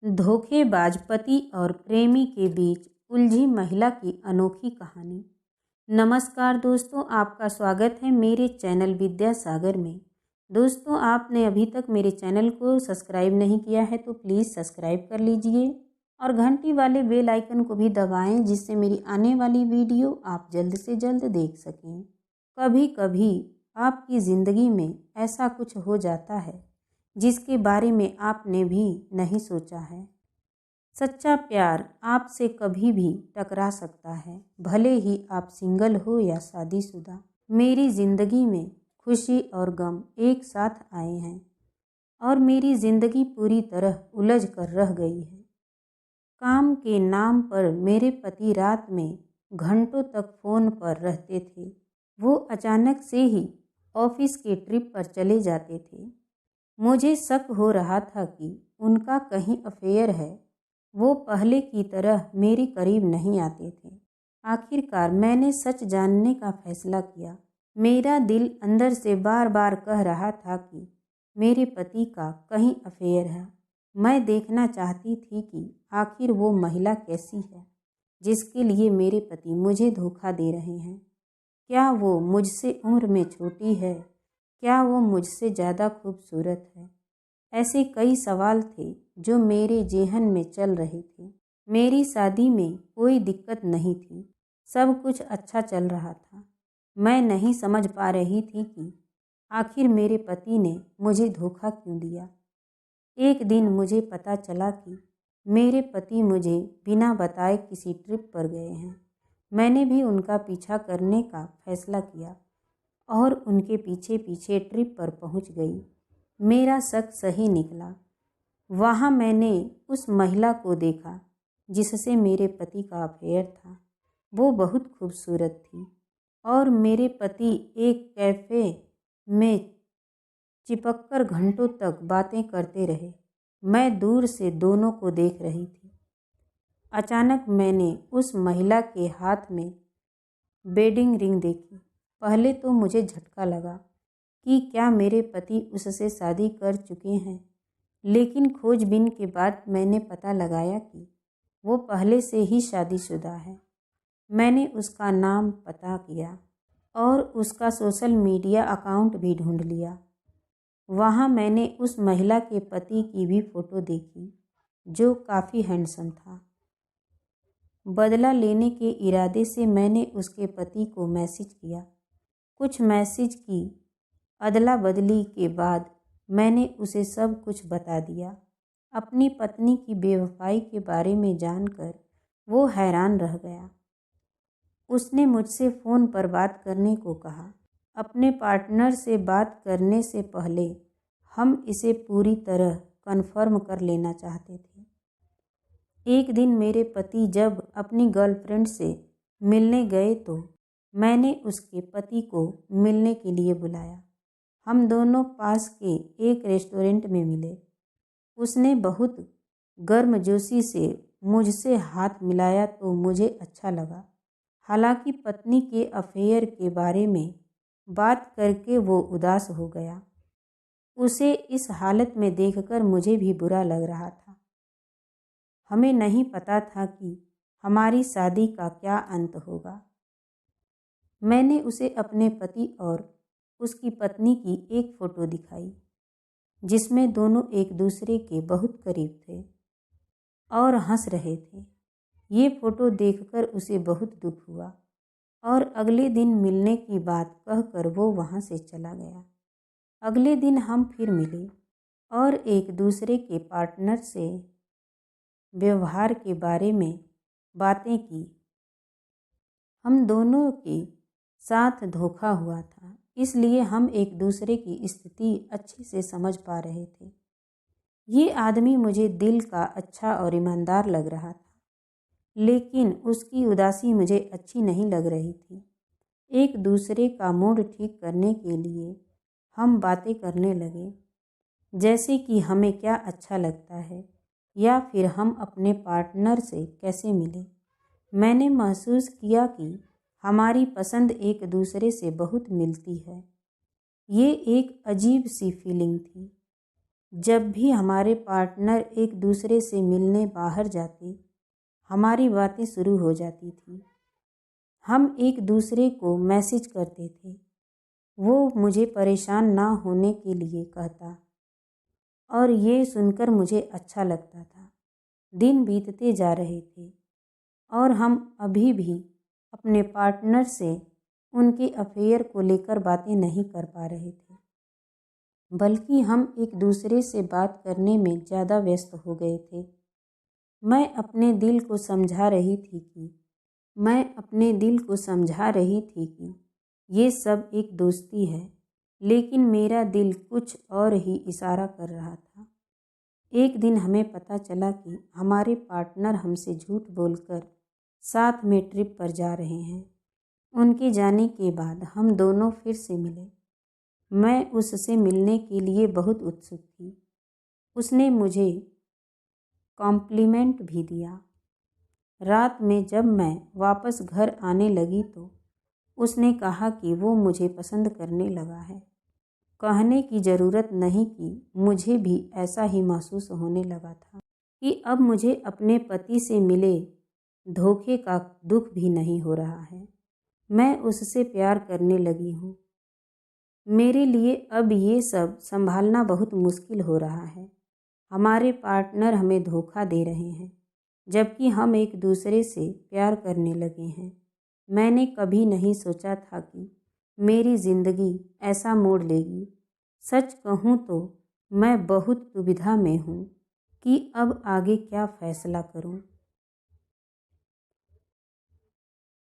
धोखेबाज पति और प्रेमी के बीच उलझी महिला की अनोखी कहानी। नमस्कार दोस्तों, आपका स्वागत है मेरे चैनल विद्यासागर में। दोस्तों, आपने अभी तक मेरे चैनल को सब्सक्राइब नहीं किया है तो प्लीज़ सब्सक्राइब कर लीजिए और घंटी वाले बेल आइकन को भी दबाएं, जिससे मेरी आने वाली वीडियो आप जल्द से जल्द देख सकें। कभी कभी आपकी ज़िंदगी में ऐसा कुछ हो जाता है जिसके बारे में आपने भी नहीं सोचा है। सच्चा प्यार आपसे कभी भी टकरा सकता है, भले ही आप सिंगल हो या शादीशुदा। मेरी ज़िंदगी में खुशी और गम एक साथ आए हैं और मेरी ज़िंदगी पूरी तरह उलझ कर रह गई है। काम के नाम पर मेरे पति रात में घंटों तक फ़ोन पर रहते थे। वो अचानक से ही ऑफिस के ट्रिप पर चले जाते थे। मुझे शक हो रहा था कि उनका कहीं अफेयर है। वो पहले की तरह मेरे करीब नहीं आते थे। आखिरकार मैंने सच जानने का फैसला किया। मेरा दिल अंदर से बार बार कह रहा था कि मेरे पति का कहीं अफेयर है। मैं देखना चाहती थी कि आखिर वो महिला कैसी है जिसके लिए मेरे पति मुझे धोखा दे रहे हैं। क्या वो मुझसे उम्र में छोटी है? क्या वो मुझसे ज़्यादा खूबसूरत है? ऐसे कई सवाल थे जो मेरे ज़हन में चल रहे थे। मेरी शादी में कोई दिक्कत नहीं थी, सब कुछ अच्छा चल रहा था। मैं नहीं समझ पा रही थी कि आखिर मेरे पति ने मुझे धोखा क्यों दिया। एक दिन मुझे पता चला कि मेरे पति मुझे बिना बताए किसी ट्रिप पर गए हैं। मैंने भी उनका पीछा करने का फैसला किया और उनके पीछे पीछे ट्रिप पर पहुंच गई। मेरा शक सही निकला। वहां मैंने उस महिला को देखा जिससे मेरे पति का अफेयर था। वो बहुत खूबसूरत थी और मेरे पति एक कैफ़े में चिपककर घंटों तक बातें करते रहे। मैं दूर से दोनों को देख रही थी। अचानक मैंने उस महिला के हाथ में वेडिंग रिंग देखी। पहले तो मुझे झटका लगा कि क्या मेरे पति उससे शादी कर चुके हैं, लेकिन खोजबीन के बाद मैंने पता लगाया कि वो पहले से ही शादीशुदा है। मैंने उसका नाम पता किया और उसका सोशल मीडिया अकाउंट भी ढूंढ लिया। वहाँ मैंने उस महिला के पति की भी फ़ोटो देखी जो काफ़ी हैंडसम था। बदला लेने के इरादे से मैंने उसके पति को मैसेज किया। कुछ मैसेज की अदला बदली के बाद मैंने उसे सब कुछ बता दिया। अपनी पत्नी की बेवफाई के बारे में जानकर वो हैरान रह गया। उसने मुझसे फ़ोन पर बात करने को कहा। अपने पार्टनर से बात करने से पहले हम इसे पूरी तरह कन्फर्म कर लेना चाहते थे। एक दिन मेरे पति जब अपनी गर्लफ्रेंड से मिलने गए तो मैंने उसके पति को मिलने के लिए बुलाया। हम दोनों पास के एक रेस्टोरेंट में मिले। उसने बहुत गर्मजोशी से मुझसे हाथ मिलाया तो मुझे अच्छा लगा। हालांकि पत्नी के अफेयर के बारे में बात करके वो उदास हो गया। उसे इस हालत में देखकर मुझे भी बुरा लग रहा था। हमें नहीं पता था कि हमारी शादी का क्या अंत होगा। मैंने उसे अपने पति और उसकी पत्नी की एक फ़ोटो दिखाई जिसमें दोनों एक दूसरे के बहुत करीब थे और हंस रहे थे। ये फ़ोटो देखकर उसे बहुत दुख हुआ और अगले दिन मिलने की बात कहकर वो वहाँ से चला गया। अगले दिन हम फिर मिले और एक दूसरे के पार्टनर से व्यवहार के बारे में बातें की। हम दोनों के साथ धोखा हुआ था, इसलिए हम एक दूसरे की स्थिति अच्छे से समझ पा रहे थे। ये आदमी मुझे दिल का अच्छा और ईमानदार लग रहा था, लेकिन उसकी उदासी मुझे अच्छी नहीं लग रही थी। एक दूसरे का मूड ठीक करने के लिए हम बातें करने लगे, जैसे कि हमें क्या अच्छा लगता है या फिर हम अपने पार्टनर से कैसे मिले। मैंने महसूस किया कि हमारी पसंद एक दूसरे से बहुत मिलती है। ये एक अजीब सी फीलिंग थी। जब भी हमारे पार्टनर एक दूसरे से मिलने बाहर जाते, हमारी बातें शुरू हो जाती थी। हम एक दूसरे को मैसेज करते थे। वो मुझे परेशान ना होने के लिए कहता और ये सुनकर मुझे अच्छा लगता था। दिन बीतते जा रहे थे और हम अभी भी अपने पार्टनर से उनके अफेयर को लेकर बातें नहीं कर पा रहे थे, बल्कि हम एक दूसरे से बात करने में ज़्यादा व्यस्त हो गए थे। मैं अपने दिल को समझा रही थी कि ये सब एक दोस्ती है, लेकिन मेरा दिल कुछ और ही इशारा कर रहा था। एक दिन हमें पता चला कि हमारे पार्टनर हमसे झूठ बोलकर साथ में ट्रिप पर जा रहे हैं। उनके जाने के बाद हम दोनों फिर से मिले। मैं उससे मिलने के लिए बहुत उत्सुक थी। उसने मुझे कॉम्प्लीमेंट भी दिया। रात में जब मैं वापस घर आने लगी तो उसने कहा कि वो मुझे पसंद करने लगा है। कहने की ज़रूरत नहीं कि मुझे भी ऐसा ही महसूस होने लगा था कि अब मुझे अपने पति से मिले धोखे का दुख भी नहीं हो रहा है। मैं उससे प्यार करने लगी हूँ। मेरे लिए अब ये सब संभालना बहुत मुश्किल हो रहा है। हमारे पार्टनर हमें धोखा दे रहे हैं, जबकि हम एक दूसरे से प्यार करने लगे हैं। मैंने कभी नहीं सोचा था कि मेरी ज़िंदगी ऐसा मोड़ लेगी। सच कहूँ तो मैं बहुत दुविधा में हूँ कि अब आगे क्या फ़ैसला करूँ।